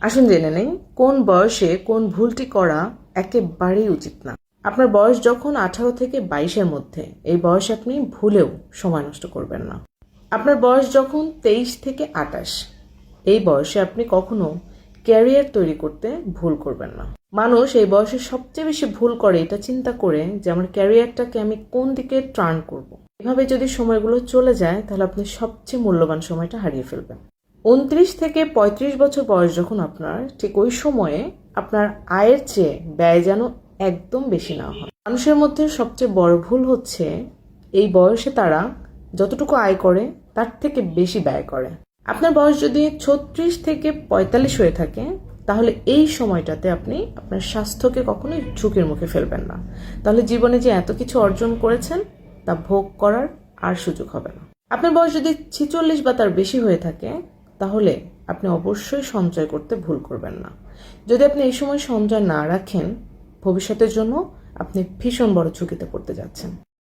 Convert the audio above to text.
আসুন জেনে নেই কোন বয়সে কোন ভুলটি করা একেবারেই উচিত না। আপনার বয়স যখন 18 থেকে 22-এর মধ্যে, এই বয়সে আপনি ভুলেও সময় নষ্ট করবেন না। আপনার বয়স যখন 23 থেকে 28, এই বয়সে আপনি কখনো ক্যারিয়ার তৈরি করতে ভুল করবেন না। মানুষ এই বয়সে সবচেয়ে বেশি ভুল করে এটা চিন্তা করে যে আমার ক্যারিয়ারটাকে আমি কোন দিকে টার্ন করব। এভাবে যদি সময়গুলো চলে যায় তাহলে আপনি সবচেয়ে মূল্যবান সময়টা হারিয়ে ফেলবেন। 29 থেকে 35 বছর বয়স যখন আপনার, ঠিক ওই সময়ে আপনার আয়ের চেয়ে ব্যয় যেন একদম বেশি না হয়। মানুষের মধ্যে সবচেয়ে বড় ভুল হচ্ছে এই বয়সে তারা যতটুকু আয় করে তার থেকে বেশি ব্যয় করে। আপনার বয়স যদি 36 থেকে 45 হয়ে থাকে তাহলে এই সময়টাতে আপনি আপনার স্বাস্থ্যকে কখনোই ঝুঁকির মুখে ফেলবেন না। তাহলে জীবনে যে এত কিছু অর্জন করেছেন তা ভোগ করার আর সুযোগ হবে না। আপনার বয়স যদি 46 বা তার বেশি হয়ে থাকে তাহলে আপনি অবশ্যই সঞ্চয় করতে ভুল করবেন না। যদি আপনি এই সময় সঞ্চয় না রাখেন, ভবিষ্যতের জন্য আপনি ভীষণ বড় ঝুঁকিতে পড়তে যাচ্ছেন।